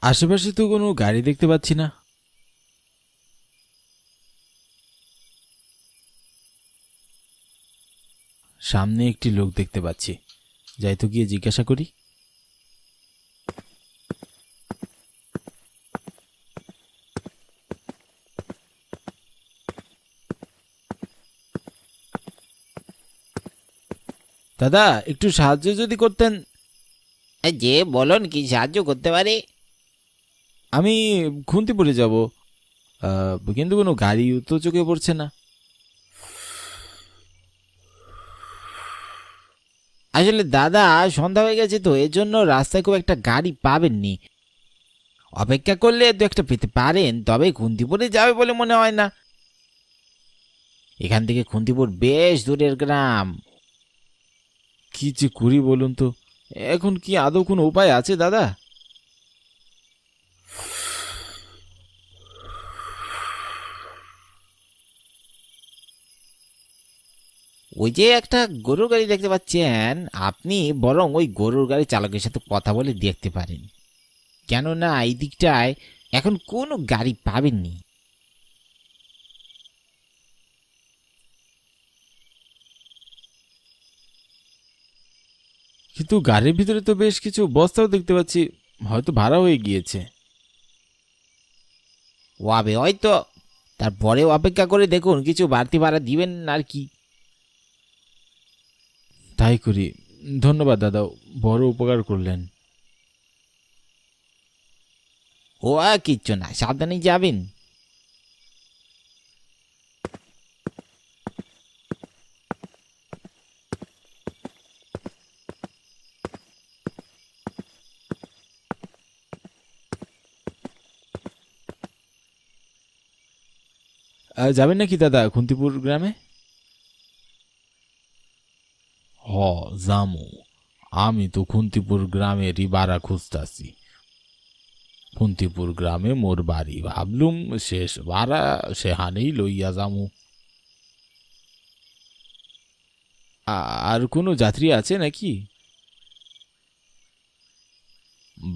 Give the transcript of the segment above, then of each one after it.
আশেপাশে তো কোনো গাড়ি দেখতে পাচ্ছি না। সামনে একটি লোক দেখতে পাচ্ছি, যাই তো গিয়ে জিজ্ঞাসা করি। দাদা, একটু সাহায্য যদি করতেন। যে বলুন, কি সাহায্য করতে পারি? আমি খুন্তিপুরে যাব, কিন্তু কোনো গাড়িও তো চোখে পড়ছে না। আসলে দাদা, সন্ধ্যা হয়ে গেছে তো, এর জন্য রাস্তায় খুব একটা গাড়ি পাবেননি। অপেক্ষা করলে দু একটা পেতে পারেন, তবে খুন্তিপুরে যাবে বলে মনে হয় না। এখান থেকে খুন্তিপুর বেশ দূরের গ্রাম। কি যে করি বলুন তো, এখন কি আদৌ কোনো উপায় আছে দাদা? ওই যে একটা গরুর গাড়ি দেখতে পাচ্ছেন, আপনি বরং ওই গরুর গাড়ি চালকের সাথে কথা বলে দেখতে পারেন, কেননা এই দিকটায় এখন কোনো গাড়ি পাবেননি। কিন্তু গাড়ির ভিতরে তো বেশ কিছু বস্তাও দেখতে পাচ্ছি, হয়তো ভাড়া হয়ে গিয়েছে। ও আবে হয়তো, তারপরেও অপেক্ষা করে দেখুন, কিছু বাড়তি ভাড়া দিবেন আর কি। তাই করি। ধন্যবাদ দাদা, বড় উপকার করলেন। ও আর কিচ্ছু না, সাবধানে যাবেন। যাবেন নাকি দাদা খুন্তিপুর গ্রামে? হ, জামু। আমি তো খুন্তিপুর গ্রামেরই বাড়া খুঁজতাছি। খুন্তিপুর গ্রামে মোর বাড়ি, ভাবলুম শেষ বাড়া সেহানেই লইয়া যামু। আর কোনো যাত্রী আছে নাকি?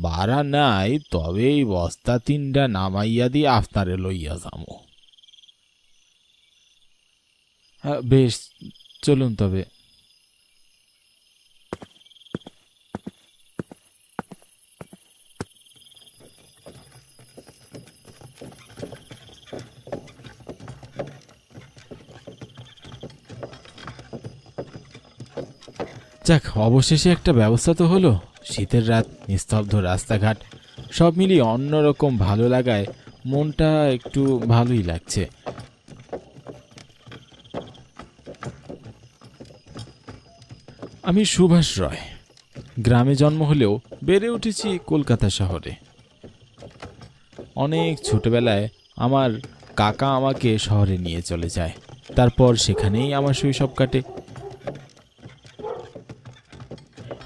বাড়া নাই, তবে এই বস্তা তিনটা নামাইয়া দিয়ে আপনারে লইয়া যামু। বেশ, চলুন তবে। যাক, অবশেষে একটা ব্যবস্থা তো হলো। শীতের রাত, নিস্তব্ধ রাস্তাঘাট, সব মিলিয়ে অন্যরকম ভালো লাগায় মনটা একটু ভালোই লাগছে। আমি সুভাষ রয়, গ্রামে জন্ম হলেও বেড়ে উঠেছি কলকাতা শহরে। অনেক ছোটবেলায় আমার কাকা আমাকে শহরে নিয়ে চলে যায়, তারপর সেখানেই আমার শৈশব কাটে।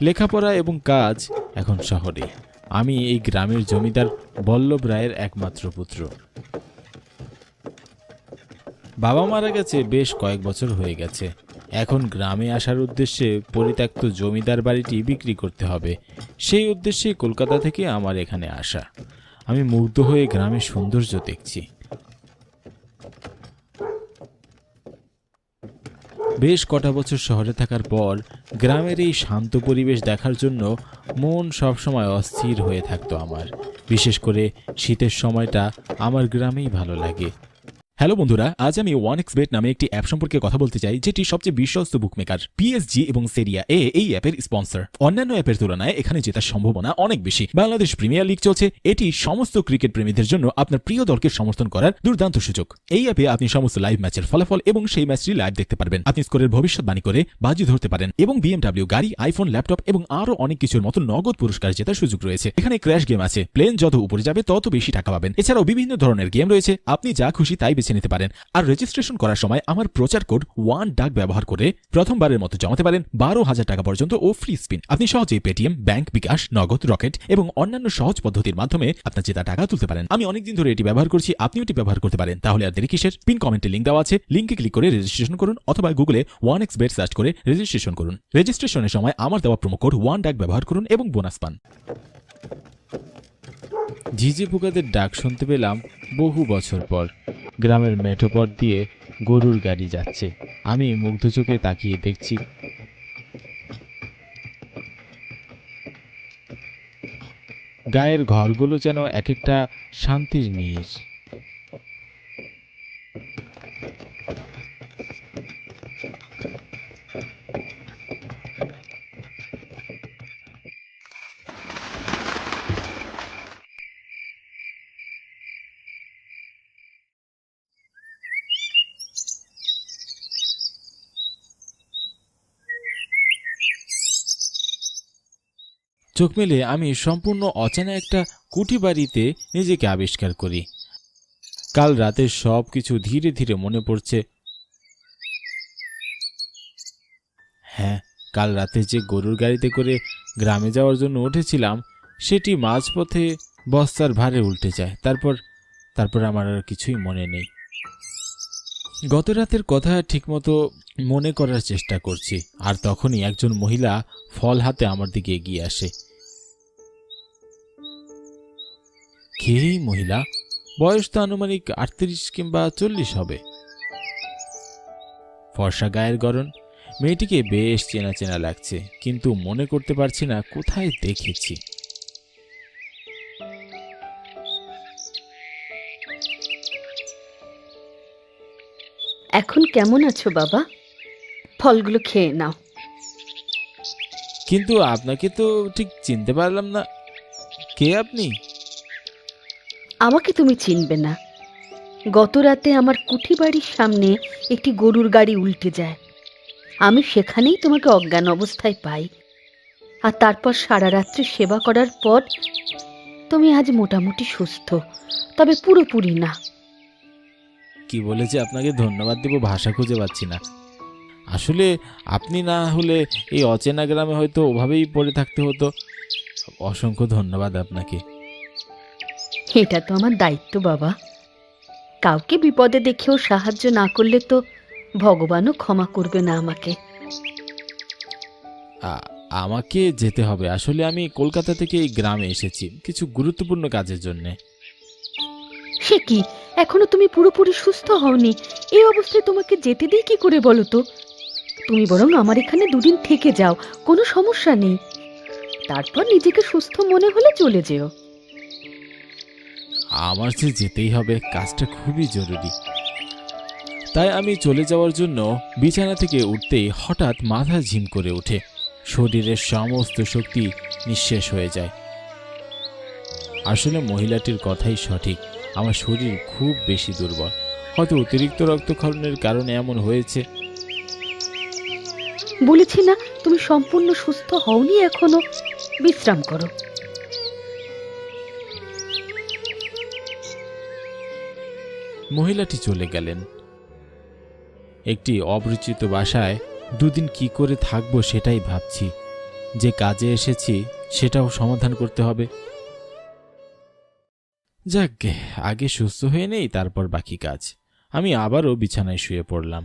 লেখাপড়া এবং কাজ এখন শহরে। আমি এই গ্রামের জমিদার বল্লভ রায়ের একমাত্র পুত্র। বাবা মারা গেছে বেশ কয়েক বছর হয়ে গেছে। এখন গ্রামে আসার উদ্দেশ্যে পরিত্যক্ত জমিদার বাড়িটি বিক্রি করতে হবে। সেই উদ্দেশ্যে কলকাতা থেকে আমার এখানে আসা। আমি মুগ্ধ হয়ে গ্রামের সৌন্দর্য দেখছি। বেশ কটা বছর শহরে থাকার পর গ্রামের এই শান্ত পরিবেশ দেখার জন্য মন সবসময় অস্থির হয়ে থাকতো আমার। বিশেষ করে শীতের সময়টা আমার গ্রামেই ভালো লাগে। হ্যালো বন্ধুরা, আজ আমি 1xBet নামে একটি অ্যাপ সম্পর্কে কথা বলতে চাই, যেটি সবচেয়ে বিশ্বস্ত বুকমেকার। পিএসজি এবং সেরিয়া এ এই অ্যাপের স্পন্সর। অন্যান্য অ্যাপের তুলনায় এখানে জেতার সম্ভাবনা অনেক বেশি। বাংলাদেশ প্রিমিয়ার লিগ চলছে, এটি সমস্ত ক্রিকেট প্রেমীদের জন্য আপনার প্রিয় দলকে সমর্থন করার দুর্দান্ত সুযোগ। এই অ্যাপে আপনি সমস্ত লাইভ ম্যাচের ফলাফল এবং সেই ম্যাচটি লাইভ দেখতে পারবেন। আপনি স্কোরের ভবিষ্যৎবাণী করে বাজি ধরতে পারেন এবং বিএমডব্লিউ গাড়ি, আইফোন, ল্যাপটপ এবং আরো অনেক কিছুর মতো নগদ পুরস্কার জেতার সুযোগ রয়েছে। এখানে ক্র্যাশ গেম আছে, প্লেন যত উপরে যাবে তত বেশি টাকা পাবেন। এছাড়াও বিভিন্ন ধরনের গেম রয়েছে, আপনি যা খুশি তাই বেছে নিতে পারেন। আর রেজিস্ট্রেশন করার সময় আমার প্রচার কোড 1DAG ব্যবহার করে প্রথমবারের মতো জমাতে পারেন 12,000 টাকা পর্যন্ত ও ফ্রি স্পিন। আপনি সহজেই পেটিএম, ব্যাংক, বিকাশ, নগদ, রকেট এবং অন্যান্য সহজ পদ্ধতির মাধ্যমে আপনার জেতা টাকা তুলতে পারেন। আমি অনেকদিন ধরে এটি ব্যবহার করছি, আপনিও এটি ব্যবহার করতে পারেন। তাহলে আর দেরি কিসের? পিন কমেন্টে লিংক দেওয়া আছে, লিংকে ক্লিক করে রেজিস্ট্রেশন করুন অথবা গুগলে 1xBet সার্চ করে রেজিস্ট্রেশন করুন। রেজিস্ট্রেশনের সময় আমার দেওয়া প্রোমো কোড 1DAG ব্যবহার করুন এবং বোনাস পান। ঝিঝি পোকাদের ডাক শুনতে পেলাম বহু বছর পর। গ্রামের মেঠো পথ দিয়ে গরুর গাড়ি যাচ্ছে। আমি মুগ্ধ চোখে তাকিয়ে দেখছি গায়ের ঘরগুলো যেন এক একটা শান্তির নির। চোখ মেলে আমি সম্পূর্ণ অচেনা একটা কুটি বাড়িতে নিজেকে আবিষ্কার করি। কাল রাতের সব কিছু ধীরে ধীরে মনে পড়ছে। হ্যাঁ, কাল রাতে যে গরুর গাড়িতে করে গ্রামে যাওয়ার জন্য উঠেছিলাম, সেটি মাঝপথে বস্তার ভারে উল্টে যায়। তারপর আমার আর কিছুই মনে নেই। গত রাতের কথা ঠিকমতো মনে করার চেষ্টা করছি, আর তখনই একজন মহিলা ফল হাতে আমার দিকে এগিয়ে আসে। কে এই মহিলা? বয়স তো আনুমানিক 38 কিংবা 40 হবে। ফর্সা গায়ের গড়ন, মেয়েটিকে বেশ চেনা চেনা লাগছে, কিন্তু মনে করতে পারছি না কোথায় দেখেছি। এখন কেমন আছো বাবা? ফলগুলো খেয়ে নাও। কিন্তু আপনাকে তো ঠিক চিনতে পারলাম না। কে আপনি? আমাকে তুমি চিনবে না। গত রাতে আমার কুঠি বাড়ির সামনে একটি গরুর গাড়ি উল্টে যায়। আমি সেখানেই তোমাকে অজ্ঞান অবস্থায় পাই, আর তারপর সারা রাত্রি সেবা করার পর তুমি আজ মোটামুটি সুস্থ, তবে পুরোপুরি না। কি বলে যে আপনাকে ধন্যবাদ দেব ভাষা খুঁজে পাচ্ছি না। আসলে আপনি না হলে এই অচেনা গ্রামে হয়তো ওভাবেই পড়ে থাকতে হতো। অসংখ্য ধন্যবাদ আপনাকে। এটা তো আমার দায়িত্ব বাবা। কাউকে বিপদে দেখেও সাহায্য না করলে তো ভগবানও ক্ষমা করবে না আমাকে। আমাকে যেতে হবে। আসলে আমি কলকাতা থেকে এই গ্রামে এসেছি কিছু গুরুত্বপূর্ণ কাজের জন্যে। সে কি, এখনো তুমি পুরোপুরি সুস্থ হওনি? এই অবস্থায় তোমাকে যেতে দিই কি করে বলো তো? তুমি বরং আমার এখানে দুদিন থেকে যাও, কোনো সমস্যা নেই। তারপর নিজেকে সুস্থ মনে হলে চলে যেও। আমার যে যেতেই হবে, কাজটা খুবই জরুরি। তাই আমি চলে যাওয়ার জন্য বিছানা থেকে উঠতেই হঠাৎ মাথা ঝিম করে ওঠে। শরীরের সমস্ত শক্তি নিঃশেষ হয়ে যায়। আসলে মহিলাটির কথাই সঠিক, আমার শরীর খুব বেশি দুর্বল। হয়তো অতিরিক্ত রক্তক্ষরণের কারণে এমন হয়েছে। বলেছি না তুমি সম্পূর্ণ সুস্থ হওনি এখনো। বিশ্রাম করো। মহিলাটি চলে গেলেন। একটি অপরিচিত বাসায় দুদিন কি করে থাকবো সেটাই ভাবছি। যে কাজে এসেছি সেটাও সমাধান করতে হবে। যাকগে, আগে সুস্থ হয়ে নেই, তারপর বাকি কাজ। আমি আবারও বিছানায় শুয়ে পড়লাম।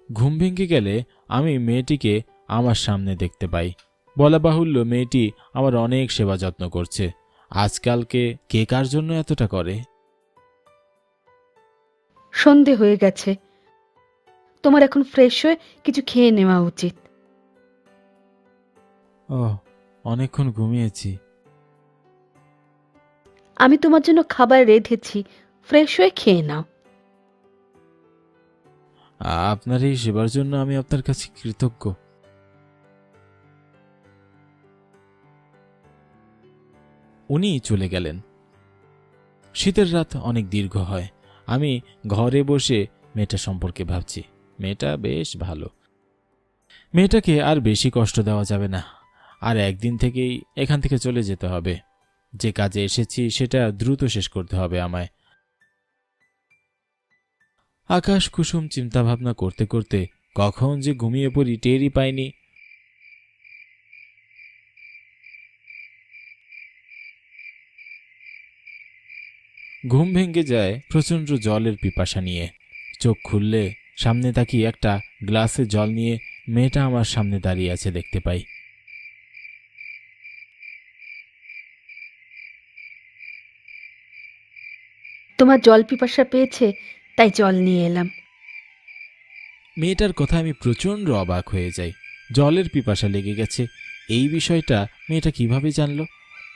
ঘুম ভেঙে গেলে আমি মেয়েটিকে আমার সামনে দেখতে পাই। বলা বাহুল্য, মেয়েটি আমার অনেক সেবা যত্ন করছে। আজকালকে কে কার জন্য এতটা করে? সন্ধে হয়ে গেছে, তোমার এখন ফ্রেশ হয়ে কিছু খেয়ে নেওয়া উচিত। ও, অনেকক্ষণ ঘুমিয়েছি। আমি তোমার জন্য খাবার রেঁধেছি, ফ্রেশ হয়ে খেয়ে নাও। আপনার এই সেবার জন্য আমি আপনার কাছে কৃতজ্ঞ। উনি চলে গেলেন। শীতের রাত অনেক দীর্ঘ হয়। আমি ঘরে বসে মেয়েটা সম্পর্কে ভাবছি। মেয়েটা বেশ ভালো। মেয়েটাকে আর বেশি কষ্ট দেওয়া যাবে না। আর একদিন থেকেই এখান থেকে চলে যেতে হবে। যে কাজে এসেছি সেটা দ্রুত শেষ করতে হবে আমায়। আকাশ কুসুম চিন্তাভাবনা করতে করতে কখন যে ঘুমিয়ে পড়ি টেরই পাইনি। ঘুম ভেঙে যায় প্রচণ্ড জলের পিপাসা নিয়ে। চোখ খুললে সামনে তাকিয়ে একটা গ্লাসে জল নিয়ে মেয়েটা আমার সামনে দাঁড়িয়ে আছে দেখতে পাই। তোমার জল পিপাসা পেয়েছে, তাই জল নিয়ে এলাম। মেয়েটার কথা আমি প্রচণ্ড অবাক হয়ে যাই। জলের পিপাসা লেগে গেছে এই বিষয়টা মেয়েটা কিভাবে জানলো?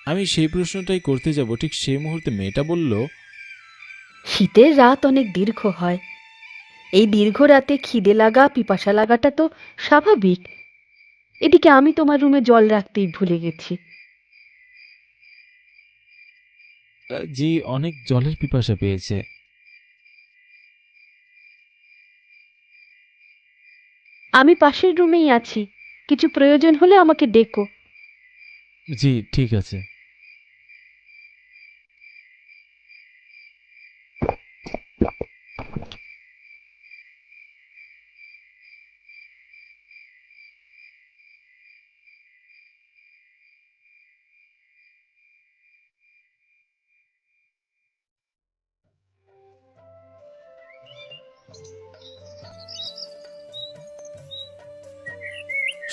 আমি সেই প্রশ্নটাই করতে যাব, ঠিক সেই মুহূর্তে মেয়েটা বলল, শীতের রাত অনেক দীর্ঘ হয়, এই দীর্ঘ রাতে খিদে লাগা পিপাসা লাগাটা তো স্বাভাবিক। এদিকে আমি তোমার রুমে জল রাখতেই ভুলে গেছি। জি, অনেক জলের পিপাসা পেয়েছে। আমি পাশের রুমেই আছি, কিছু প্রয়োজন হলে আমাকে ডেকো। জি ঠিক আছে।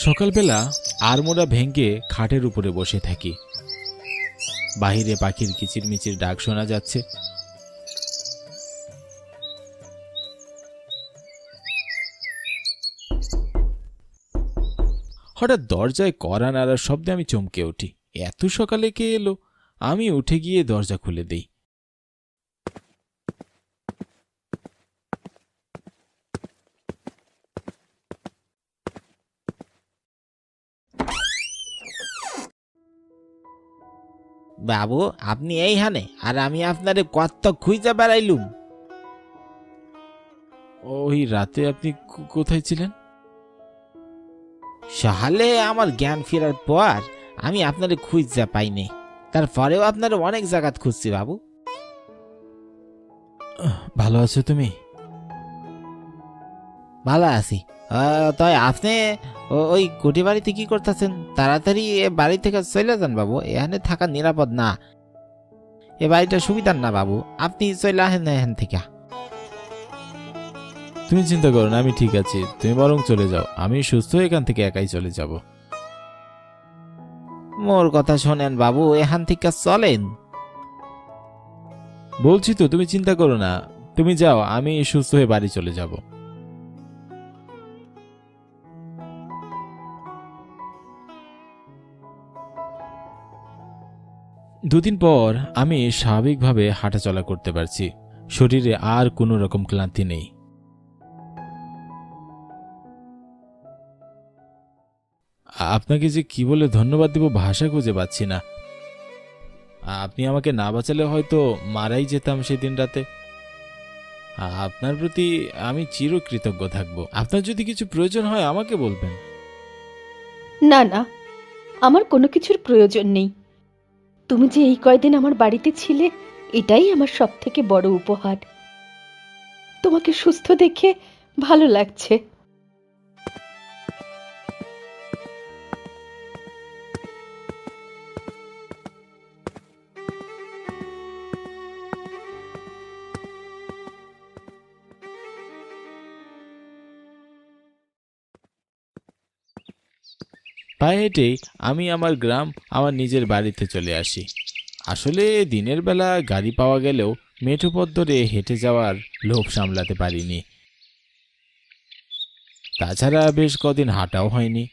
সকালবেলা আড়মোড়া ভেঙে খাটের উপরে বসে থাকি। বাহিরে পাখির কিচিরমিচির ডাক শোনা যাচ্ছে। হঠাৎ দরজায় কড়া নাড়ার শব্দে আমি চমকে উঠি। এত সকালে কে এলো? আমি উঠে গিয়ে দরজা খুলে দেই। বাবু, আপনি এইখানে, আর আমি আপনারে কত খুঁজে বেড়াইলুম। ওই রাতে আপনি কোথায় ছিলেন? সকালে আমার জ্ঞান ফেরার পর আমি আপনারে খুঁজে পাইনি, তারপরেও আপনার অনেক জায়গাত খুঁজছি বাবু। ভালো আছো তুমি? ভালো আছি। তাই আপনি ওই কুটি বাড়িতে কি করতেছেন? তাড়াতাড়ি এ বাড়ি থেকে চলে যান বাবু, এখানে থাকা নিরাপদ না। এ বাড়িটা সুবিধার না বাবু, আপনি চলে আসেন এখান থেকে। তুমি চিন্তা করো না, আমি ঠিক আছি। তুমি বরং চলে যাও, আমি সুস্থ হয়ে এখান থেকে একাই চলে যাব। মোর কথা শোনেন বাবু, এখান থেকে চলেন। বলছি তো, তুমি চিন্তা করো না, তুমি যাও, আমি সুস্থ হয়ে বাড়ি চলে যাব। দুদিন পর আমি স্বাভাবিকভাবে হাঁটাচলা করতে পারছি। শরীরে আর কোনো রকম ক্লান্তি নেই। আপনাকে যে কি বলে ধন্যবাদ দেব ভাষা খুঁজে পাচ্ছি না। আপনি আমাকে না বাঁচালে হয়তো মারাই যেতাম সেদিন রাতে। আপনার প্রতি আমি চিরকৃতজ্ঞ থাকব। আপনার যদি কিছু প্রয়োজন হয় আমাকে বলবেন। না না, আমার কোনো কিছুর প্রয়োজন নেই। তুমি যে এই কয়দিন আমার বাড়িতে ছিলে, এটাই আমার সব থেকে বড় উপহার। তোমাকে সুস্থ দেখে ভালো লাগছে। পায়ে হেঁটেই আমি আমার গ্রাম, আমার নিজের বাড়িতে চলে আসি। আসলে দিনের বেলা গাড়ি পাওয়া গেলেও মেঠো পথ ধরে হেঁটে যাওয়ার লোভ সামলাতে পারিনি। তাছাড়া বেশ কদিন হাঁটাও হয়নি।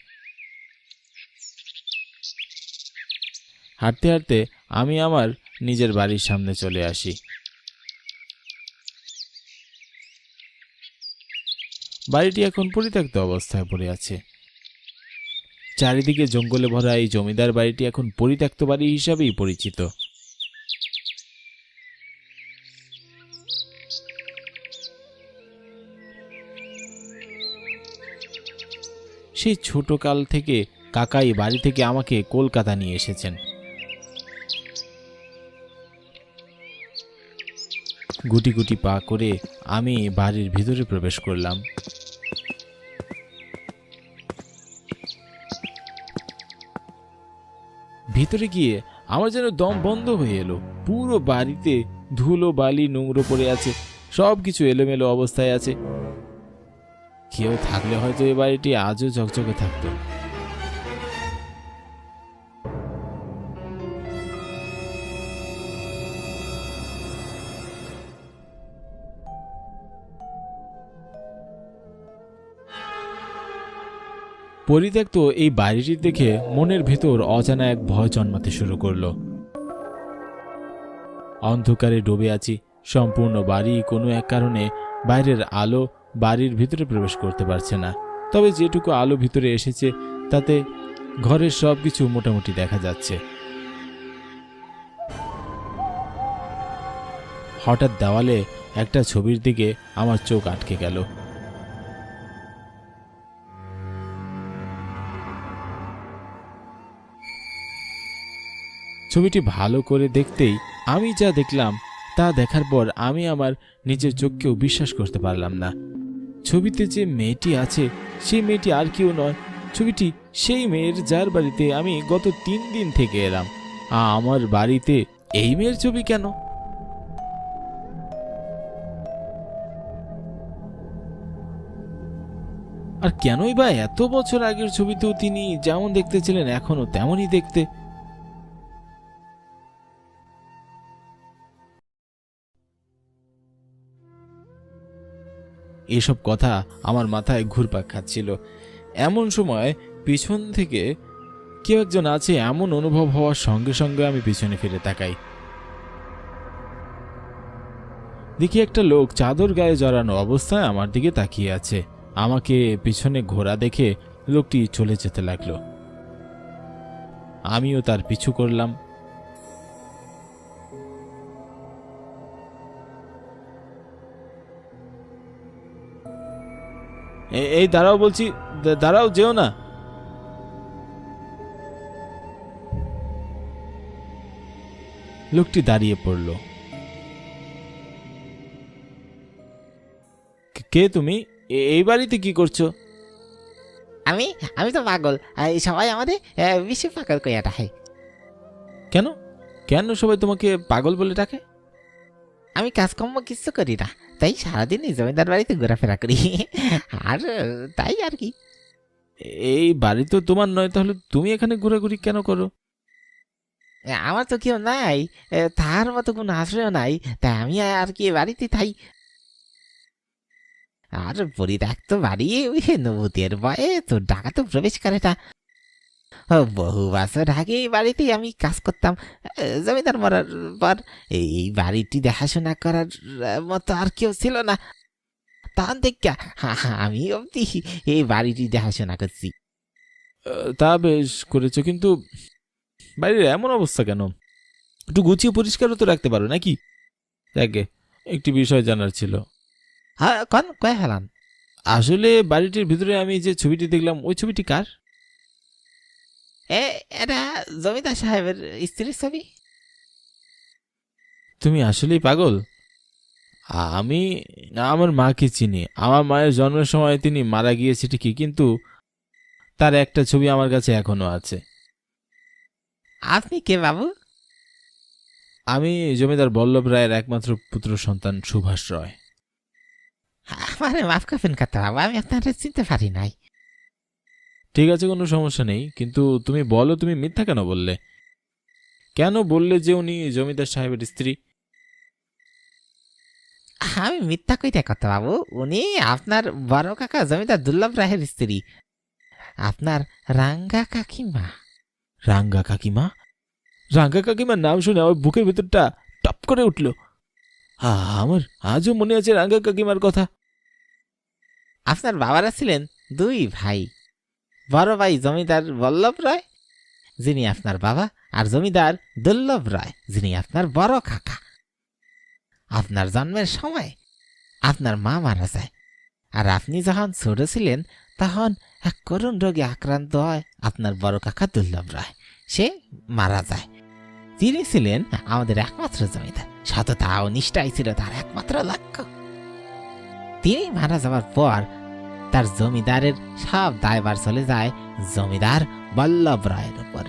হাঁটতে হাঁটতে আমি আমার নিজের বাড়ির সামনে চলে আসি। বাড়িটি এখন পরিত্যক্ত অবস্থায় পড়ে আছে। চারিদিকে জঙ্গলে ভরা এই জমিদার বাড়িটি এখন পরিত্যক্ত বাড়ি হিসাবেই পরিচিত। সেই ছোট কাল থেকে কাকাই বাড়ি থেকে আমাকে কলকাতা নিয়ে এসেছেন। গুটি গুটি পা করে আমি বাড়ির ভিতরে প্রবেশ করলাম। ভিতরে গিয়ে আমার যেন দম বন্ধ হয়ে এলো। পুরো বাড়িতে ধুলো বালি নোংরা পড়ে আছে, সবকিছু এলোমেলো অবস্থায় আছে। কেউ থাকলে হয়তো এই বাড়িটি আজও ঝকঝকে থাকতো। পরিত্যক্ত এই বাড়িটি দেখে মনের ভেতর অজানা এক ভয় জন্মাতে শুরু করলো। অন্ধকারে ডুবে আছি। সম্পূর্ণ বাড়ি কোনো এক কারণে বাইরের আলো বাড়ির ভিতরে প্রবেশ করতে পারছে না। তবে যেটুকু আলো ভিতরে এসেছে তাতে ঘরের সবকিছু মোটামুটি দেখা যাচ্ছে। হঠাৎ দেওয়ালে একটা ছবির দিকে আমার চোখ আটকে গেল। ছবিটি ভালো করে দেখতেই আমি যা দেখলাম তা দেখার পর আমি আমার নিজের চোখকেও বিশ্বাস করতে পারলাম না। ছবিতে যে মেয়েটি আছে সেই মেয়েটি আর কেউ নয়, ছবিটি সেই মেয়ের যার বাড়িতে আমি গত 3 দিন থেকে এলাম। আমার বাড়িতে এই মেয়ের ছবি কেন? আর কেনই বা এত বছর আগের ছবিতেও তিনি যেমন দেখতে ছিলেন এখনো তেমনই দেখতে? এসব কথা আমার মাথায় ঘুরপাক খাচ্ছিল। এমন সময় পিছন থেকে কেউ একজন আছে এমন অনুভব হওয়ার সঙ্গে সঙ্গে আমি পিছনে ফিরে তাকাই। দেখি একটা লোক চাদর গায়ে জড়ানো অবস্থায় আমার দিকে তাকিয়ে আছে। আমাকে পিছনে ঘোরা দেখে লোকটি চলে যেতে লাগলো। আমিও তার পিছু করলাম। এই দাঁড়াও বলছি, দাঁড়াও, যেও না। লোকটি দাঁড়িয়ে পড়ল। কে তুমি? এই বাড়িতে কি করছো? আমি আমি তো পাগল, সবাই আমাদের বেশি পাগল কইয়া ডাকে। কেন কেন সবাই তোমাকে পাগল বলে ডাকে? আমি কাজকর্ম কিছু করি না, তাই সারাদিন এই জমিদার বাড়িতে ঘোরাফেরা করি, আর তাই আর কি। এই বাড়ি তো তোমার নয়, তাহলে তুমি এখানে ঘোরাঘুরি কেন করো? আমার তো কেউ নাই, তার মতো কোনো আশ্রয় নাই, তাই আমি আর কি বাড়িতে থাই। আর পরিত্যক্ত বাড়ি ওই নবুতের ভয়ে তো ডাকা তো প্রবেশ করে না। বহু বছর আগে এই বাড়িতেই আমি কাজ করতাম। জমিদার মরার পর এই বাড়িটি দেখাশোনা করার মতো আর কেউ ছিল না, তখন থেকে আমি অবধি এই বাড়িটি দেখাশোনা করছি। তা বেশ করেছো, কিন্তু বাড়ির এমন অবস্থা কেন? একটু গুছিয়ে পরিষ্কারও তো রাখতে পারো নাকি? দেখে একটি বিষয় জানার ছিল। হ্যাঁ, কয়ে ফেলান। আসলে বাড়িটির ভিতরে আমি যে ছবিটি দেখলাম ওই ছবিটি কার? এটা জমিদার সাহেবের স্ত্রীর ছবি। তুমি আসলেই পাগল। আমি আমার মাকে চিনি। আমার মায়ের জন্মের সময় তিনি মারা গিয়েছে ঠিকই, কিন্তু তার একটা ছবি আমার কাছে এখনো আছে। আপনি কে বাবু? আমি জমিদার বল্লভ রায়ের একমাত্র পুত্র সন্তান সুভাষ রয়। আমারে মাফ করবেন কথা বাবু, আমি আপনারা চিনতে পারি নাই। ঠিক আছে, কোনো সমস্যা নেই, কিন্তু তুমি বলো তুমি মিথ্যা কেন বললে? কেন বললে যে উনি জমিদার সাহেবের স্ত্রী? আমি মিথ্যা কইতে কথা বাবু, উনি আপনার বড় কাকা জমিদার দুর্লভ রায়ের স্ত্রী, আপনার রাঙ্গা কাকিমা। রাঙ্গা কাকিমা? রাঙ্গা কাকিমার নাম শুনে আমার বুকের ভেতরটা টপ করে উঠল। আমার আজও মনে আছে রাঙ্গা কাকিমার কথা। আপনার বাবারা ছিলেন 2 ভাই, বড় ভাই জমিদার বল্লভ রায় যিনি আপনার বাবা, আর জমিদার দুর্লভ রায় যিনি আপনার বড় কাকা। আপনার জন্মের সময় আপনার মা মারা যায়, আর আপনি যখন ছোট ছিলেন তখন এক করুণ রোগে আক্রান্ত হয় আপনার বড় কাকা দুর্লভ রায়, সে মারা যায়। তিনি ছিলেন আমাদের একমাত্র জমিদার, সততা ও নিষ্ঠাই ছিল তার একমাত্র লক্ষ্য। তিনি মারা যাওয়ার পর তার জমিদারের সব দায়ভার চলে যায় জমিদার বল্লভ রায়ের উপর।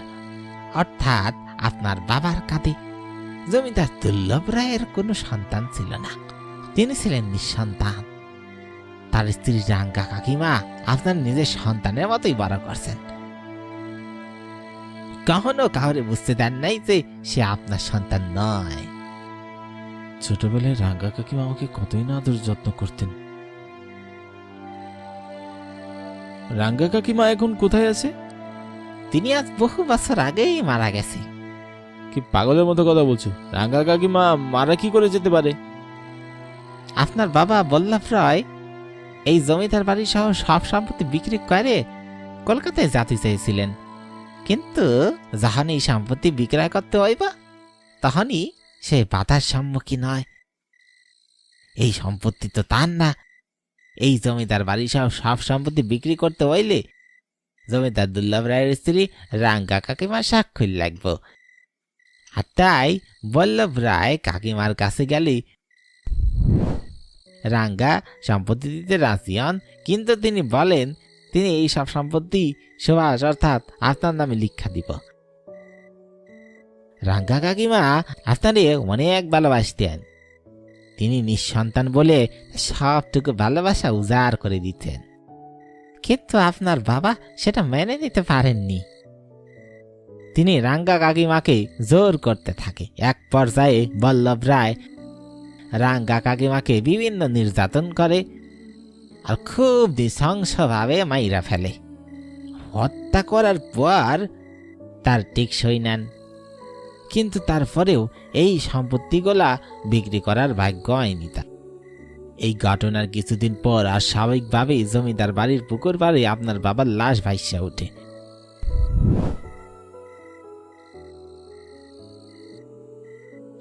অর্থাৎ আপনার বাবার কাঁধে। জমিদার দুর্লভ রায়ের কোনো সন্তান ছিল না, তিনি ছিলেন নিঃসন্তান। তার স্ত্রী রাঙ্গা কাকিমা আপনার নিজের সন্তানের মতোই বড় করছেন। কখনো কাউরে বুঝতে দেন নাই যে সে আপনার সন্তান নয়। ছোটবেলায় রাঙ্গা কাকিমা আমাকে কতই না আদর যত্ন করতেন। রাঙ্গা কাকিমা এখন কোথায় আছে? তিনি আজ বহু বছর আগেই মারা গেছে। কি পাগলের মতো কথা বলছো? রাঙ্গা কাকিমা মারা কি করে যেতে পারে? আপনার বাবা বল্লভ রায় এই জমিদার বাড়ি সহ সব সম্পত্তি বিক্রি করে কলকাতায় যেতে চেয়েছিলেন, কিন্তু যখন এই সম্পত্তি বিক্রয় করতে হইব তখনই সে বাধার সম্মুখীন হয়। এই সম্পত্তি তো তার না, এই জমিদার বাড়ি সহ সব সম্পত্তি বিক্রি করতে হইলে জমিদার দুর্লভ রায়ের স্ত্রী রাঙ্গা কাকিমার স্বাক্ষর লাগবে। আর তাই বল্লভ রায় কাকিমার কাছে গেলে রাঙ্গা সম্পত্তি দিতে রাজি হন, কিন্তু তিনি বলেন তিনি এই সব সম্পত্তি সুভাষ অর্থাৎ আপনার নামে লিখা দিব। রাঙ্গা কাকিমা আপনারে অনেক ভালোবাসতেন, তিনি নিঃসন্তান বলে সবটুকু ভালোবাসা উজাড় করে দিতেন, কিন্তু আপনার বাবা সেটা মেনে নিতে পারেননি। তিনি রাঙ্গা কাকিমাকে জোর করতে থাকে। এক পর্যায়ে বল্লভ রায় রাঙ্গা কাকিমাকে বিভিন্ন নির্যাতন করে আর খুব নৃশংসভাবে মাইরা ফেলে। হত্যা করার পর তার টেকসই নেন, কিন্তু তারপরেও এই সম্পত্তিগুলা বিক্রি করার ভাগ্য হয়নি তার। এই ঘটনার কিছুদিন পর আর স্বাভাবিকভাবেই জমিদার বাড়ির পুকুর পাড়ে আপনার বাবার লাশ ভাইসা ওঠে।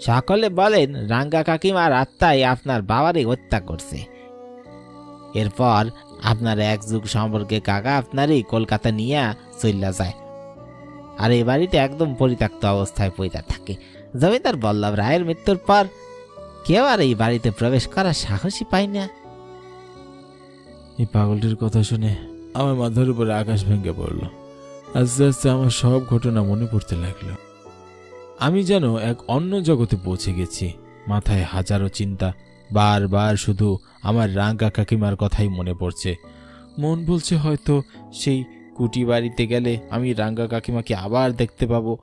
সকলে বলেন রাঙ্গা কাকিমার আত্মাই আপনার বাবারই হত্যা করছে। এরপর আপনার এক যুগ সম্পর্কে কাকা আপনারই কলকাতা নিয়ে চলে যায়, আর এই বাড়িতে একদম পরিত্যক্ত অবস্থায় পড়ে থাকে। জমিদার বল্লভ রায়ের মৃত্যুর পর কেউ আর এই বাড়িতে প্রবেশ করার সাহসই পায় না। এই পাগলটির কথা শুনে আমার মাথার উপরে আকাশ ভেঙে পড়ল। আস্তে আস্তে আমার সব ঘটনা মনে পড়তে লাগলো। আমি যেন এক অন্য জগতে পৌঁছে গেছি। মাথায় হাজারো চিন্তা, বারবার শুধু আমার রাঙ্গা কাকিমার কথাই মনে পড়ছে। মন বলছে হয়তো সেই কুটি বাড়িতে গেলে আমি রাঙ্গা কাকিমাকে আবার দেখতে পাবো।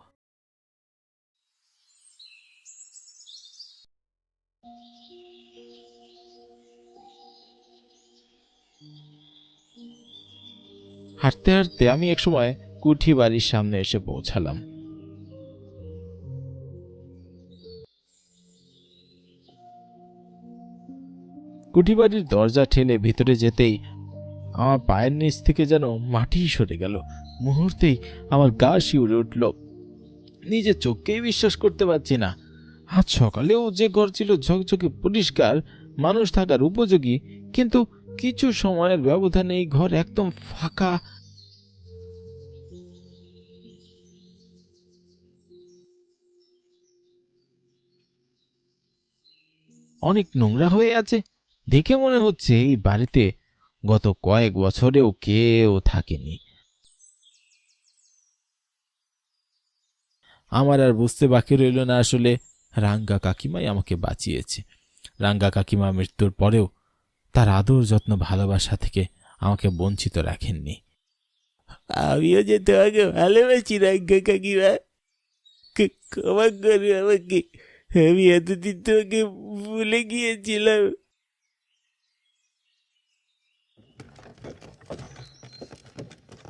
হাঁটতে হাঁটতে আমি একসময় কুঠি বাড়ির সামনে এসে পৌঁছালাম। কুঠি বাড়ির দরজা ঠেলে ভিতরে যেতেই আমার পায়ের নিচ থেকে যেন মাটি সরে গেল। মুহূর্তেই আমার গা শিউরে উঠল। নিজের চোখকেই বিশ্বাস করতে পারছি না। আজ সকালেও যে ঘর ছিল ঝকঝকে পরিষ্কার, মানুষ থাকার উপযোগী, কিন্তু কিছু সময়ের ব্যবধানে এই ঘর একদম ফাঁকা। অনেক নোংরা হয়ে আছে। দেখে মনে হচ্ছে এই বাড়িতে গত কয়েক বছরেও কেউ থাকেনি। আমার আর বুঝতে বাকি রইল না, আসলে রাঙ্গা কাকিমাই আমাকে বাঁচিয়েছে। রাঙ্গা কাকিমা মৃত্যুর পরেও তার আদর যত্ন ভালোবাসা থেকে আমাকে বঞ্চিত রাখেননি। আমিও যে তোমাকে ভালোবাসি রাঙ্গা কাকিমা, ক্ষমা করো আমাকে, আমি এতদিন তোমাকে ভুলে গিয়েছিলাম।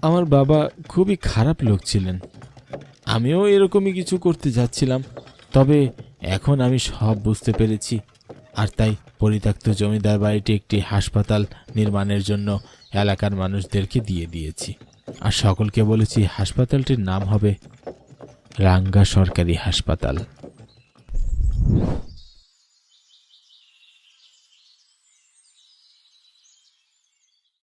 আমার বাবা খুবই খারাপ লোক ছিলেন। আমিও এরকমই কিছু করতে যাচ্ছিলাম, তবে এখন আমি সব বুঝতে পেরেছি। আর তাই পরিত্যক্ত জমিদার বাড়িটি একটি হাসপাতাল নির্মাণের জন্য এলাকার মানুষদেরকে দিয়ে দিয়েছি। আর সকলকে বলেছি হাসপাতালটির নাম হবে রাঙ্গা সরকারি হাসপাতাল।